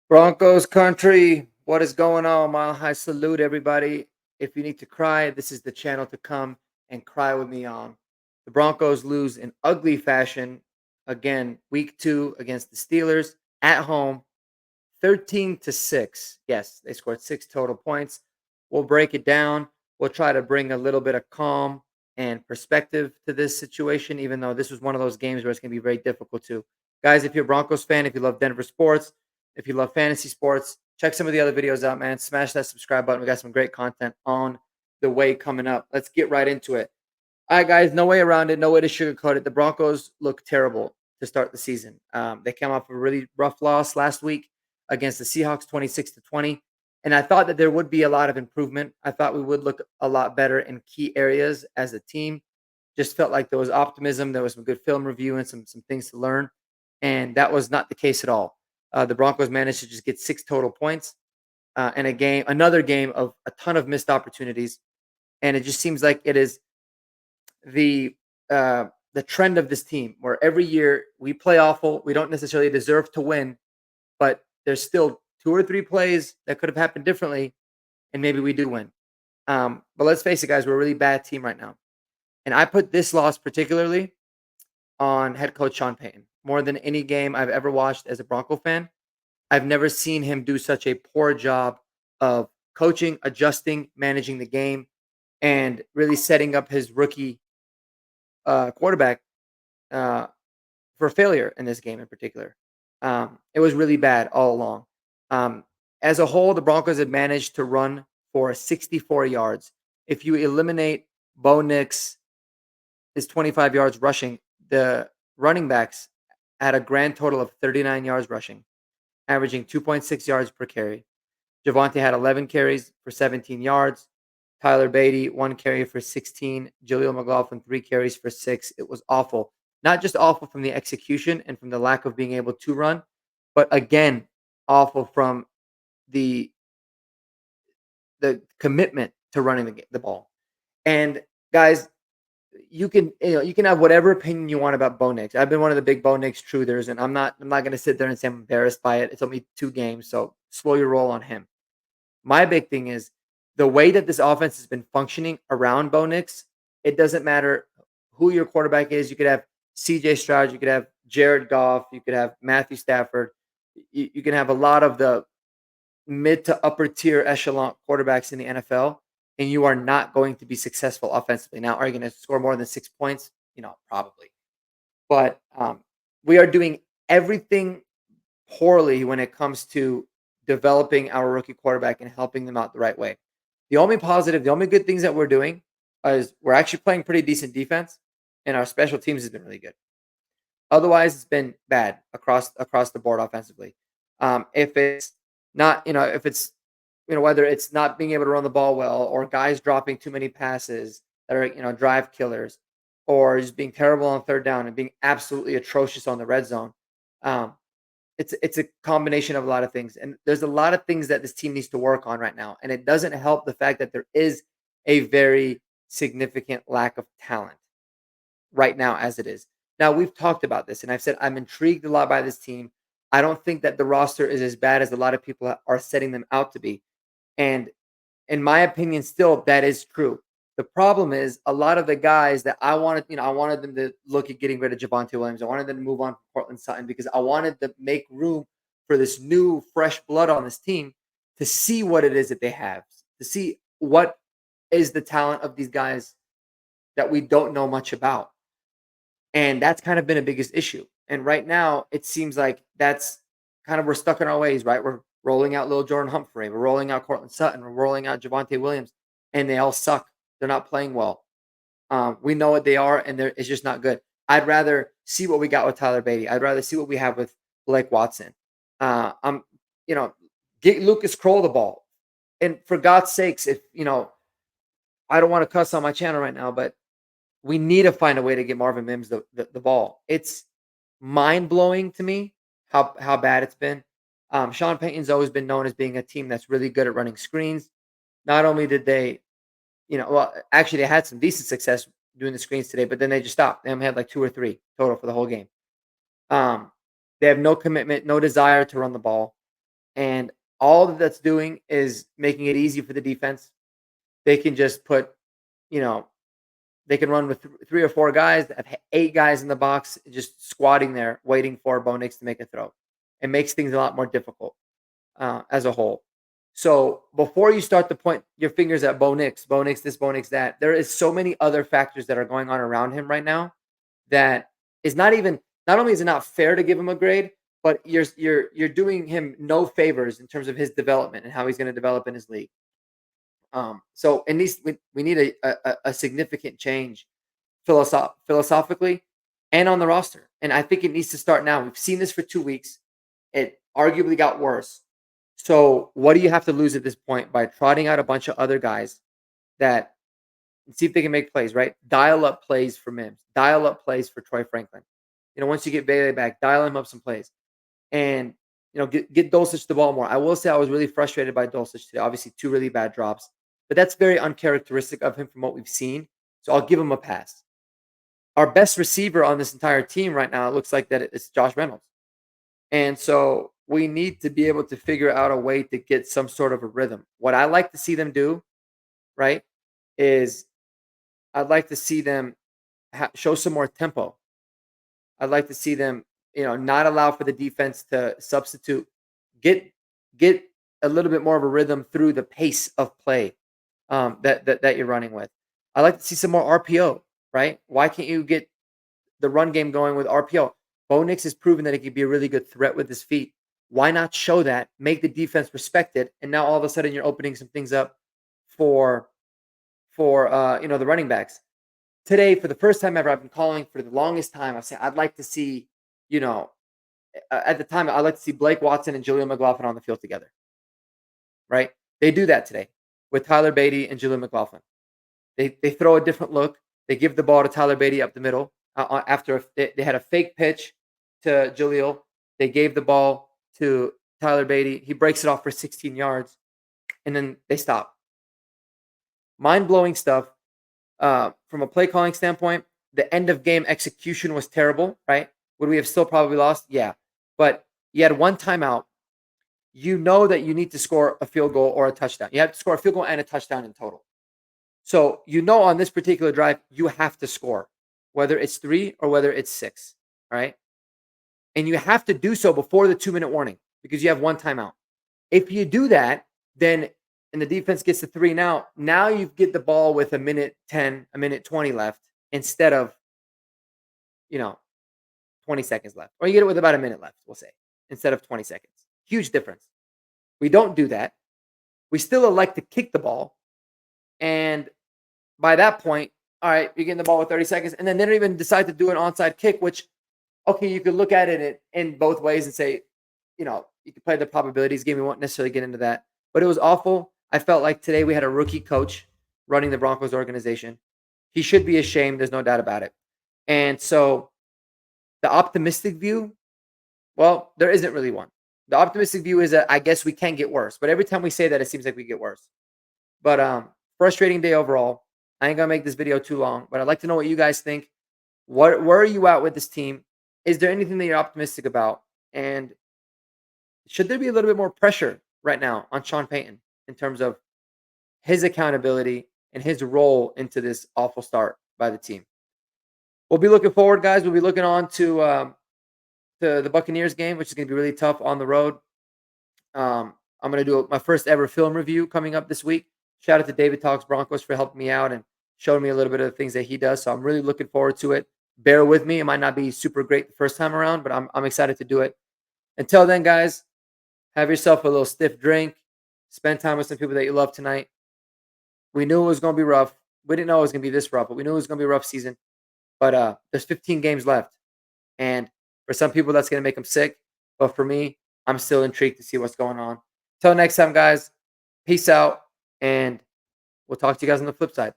Broncos Country, what is going on? Mile High salute, everybody. If you need to cry, this is the channel to come and cry with me on. The Broncos lose in ugly fashion again, week 2 against the Steelers at home, 13-6. Yes, they scored 6 total points. We'll break it down. We'll try to bring a little bit of calm and perspective to this situation, even though this was one of those games where it's going to be very difficult to. Guys, if you're a Broncos fan, if you love Denver sports, if you love fantasy sports, check some of the other videos out, man. Smash that subscribe button. We got some great content on the way coming up. Let's get right into it. All right, guys, no way around it, no way to sugarcoat it. The Broncos look terrible to start the season. They came off a really rough loss last week against the Seahawks, 26-20. And I thought that there would be a lot of improvement. I thought we would look a lot better in key areas as a team. Just felt like there was optimism. There was some good film review and some things to learn. And that was not the case at all. The Broncos managed to just get 6 total points in another game of a ton of missed opportunities. And it just seems like it is the the trend of this team where every year we play awful. We don't necessarily deserve to win, but there's still 2 or 3 plays that could have happened differently, and maybe we do win. But let's face it, guys, we're a really bad team right now. And I put this loss particularly on head coach Sean Payton. More than any game I've ever watched as a Bronco fan, I've never seen him do such a poor job of coaching, adjusting, managing the game, and really setting up his rookie quarterback uh, for failure in this game in particular. It was really bad all along. Um, as a whole, the Broncos had managed to run for 64 yards. If you eliminate Bo Nix, his 25 yards rushing, the running backs had a grand total of 39 yards rushing, averaging 2.6 yards per carry. Javante had 11 carries for 17 yards. Tyler Beatty, 1 carry for 16. Jaleel McLaughlin, 3 carries for 6. It was awful. Not just awful from the execution and from the lack of being able to run, but again, awful from the the commitment to running the ball. And guys, you can have whatever opinion you want about Bo Nix. I've been one of the big Bo Nix truthers, and I'm not going to sit there and say I'm embarrassed by it. It's only 2 games, so slow your roll on him. My big thing is the way that this offense has been functioning around Bo Nix. It doesn't matter who your quarterback is. You could have C.J. Stroud, you could have Jared Goff, you could have Matthew Stafford. You can have a lot of the mid to upper tier echelon quarterbacks in the NFL, and you are not going to be successful offensively. Now, are you going to score more than 6 points? Probably. But we are doing everything poorly when it comes to developing our rookie quarterback and helping them out the right way. The only positive, the only good things that we're doing is we're actually playing pretty decent defense, and our special teams has been really good. Otherwise, it's been bad across the board offensively. If it's not, if it's whether it's not being able to run the ball well, or guys dropping too many passes that are drive killers, or just being terrible on third down and being absolutely atrocious on the red zone. Um, it's a combination of a lot of things, and there's a lot of things that this team needs to work on right now, and it doesn't help the fact that there is a very significant lack of talent right now as it is. Now, we've talked about this, and I've said I'm intrigued a lot by this team. I don't think that the roster is as bad as a lot of people are setting them out to be. And in my opinion, still that is true. The problem is a lot of the guys that I wanted them to look at getting rid of Javonte Williams. I wanted them to move on from Cortland Sutton because I wanted to make room for this new, fresh blood on this team to see what it is that they have, to see what is the talent of these guys that we don't know much about. And that's kind of been a biggest issue. And right now, it seems like that's kind of we're stuck in our ways, right? We're rolling out Lil Jordan Humphrey, we're rolling out Cortland Sutton, we're rolling out Javonte Williams, and they all suck. They're not playing well. We know what they are, and it's just not good. I'd rather see what we got with Tyler Beatty. I'd rather see what we have with Blake Watson. I'm, get Lucas Kroll the ball. And for God's sakes, if I don't want to cuss on my channel right now, but we need to find a way to get Marvin Mims the ball. It's mind blowing to me how bad it's been. Sean Payton's always been known as being a team that's really good at running screens. Not only did they, well, actually they had some decent success doing the screens today, but then they just stopped. They only had like 2 or 3 total for the whole game. They have no commitment, no desire to run the ball. And all that that's doing is making it easy for the defense. They can just put, you know, they can run with 3 or 4 guys, have 8 guys in the box, just squatting there, waiting for Bo Nix to make a throw. It makes things a lot more difficult as a whole. So before you start to point your fingers at Bo Nix this, Bo Nix that, there is so many other factors that are going on around him right now that is not even. Not only is it not fair to give him a grade, but you're doing him no favors in terms of his development and how he's going to develop in his league. So it needs we need a significant change philosophically and on the roster. And I think it needs to start now. We've seen this for 2 weeks. It arguably got worse. So what do you have to lose at this point by trotting out a bunch of other guys that see if they can make plays, right? Dial up plays for Mims. Dial up plays for Troy Franklin. Once you get Bailey back, dial him up some plays. And get Dulcich the ball more. I will say I was really frustrated by Dulcich today. Obviously, 2 really bad drops, but that's very uncharacteristic of him from what we've seen. So I'll give him a pass. Our best receiver on this entire team right now, it looks like that it's Josh Reynolds. And so we need to be able to figure out a way to get some sort of a rhythm. What I like to see them do, right, is I'd like to see them show some more tempo. I'd like to see them, not allow for the defense to substitute. Get a little bit more of a rhythm through the pace of play that you're running with. I'd like to see some more RPO, right? Why can't you get the run game going with RPO? Bo Nix has proven that he can be a really good threat with his feet. Why not show that? Make the defense respect it, and now all of a sudden you're opening some things up for the running backs. Today, for the first time ever, I've been calling for the longest time. I say I'd like to see, at the time, I'd like to see Blake Watson and Julian McLaughlin on the field together. Right? They do that today with Tyler Beatty and Julian McLaughlin. They throw a different look. They give the ball to Tyler Beatty up the middle after they had a fake pitch to Jaleel. They gave the ball to Tyler Beatty. He breaks it off for 16 yards, and then they stop. Mind-blowing stuff. From a play calling standpoint, the end of game execution was terrible, right? Would we have still probably lost? Yeah. But you had one timeout. You know that you need to score a field goal or a touchdown. You have to score a field goal and a touchdown in total. So on this particular drive, you have to score, whether it's 3 or whether it's 6, right? And you have to do so before the 2-minute warning because you have one timeout. If you do that, then and the defense gets to 3 now you get the ball with a minute 10, a minute 20 left instead of, 20 seconds left. Or you get it with about a minute left, we'll say, instead of 20 seconds. Huge difference. We don't do that. We still elect to kick the ball. And by that point, all right, you're getting the ball with 30 seconds. And then they don't even decide to do an onside kick, which, okay, you could look at it in both ways and say, you could play the probabilities game. We won't necessarily get into that. But it was awful. I felt like today we had a rookie coach running the Broncos organization. He should be ashamed. There's no doubt about it. And so the optimistic view, well, there isn't really one. The optimistic view is that I guess we can get worse. But every time we say that, it seems like we get worse. But frustrating day overall. I ain't going to make this video too long, but I'd like to know what you guys think. Where are you at with this team? Is there anything that you're optimistic about? And should there be a little bit more pressure right now on Sean Payton in terms of his accountability and his role into this awful start by the team? We'll be looking forward, guys. We'll be looking on to the Buccaneers game, which is going to be really tough on the road. I'm going to do my first ever film review coming up this week. Shout out to David Talks Broncos for helping me out and showing me a little bit of the things that he does. So I'm really looking forward to it. Bear with me. It might not be super great the first time around, but I'm excited to do it. Until then, guys, have yourself a little stiff drink. Spend time with some people that you love tonight. We knew it was going to be rough. We didn't know it was going to be this rough, but we knew it was going to be a rough season. But there's 15 games left. And for some people, that's going to make them sick. But for me, I'm still intrigued to see what's going on. Till next time, guys, peace out. And we'll talk to you guys on the flip side.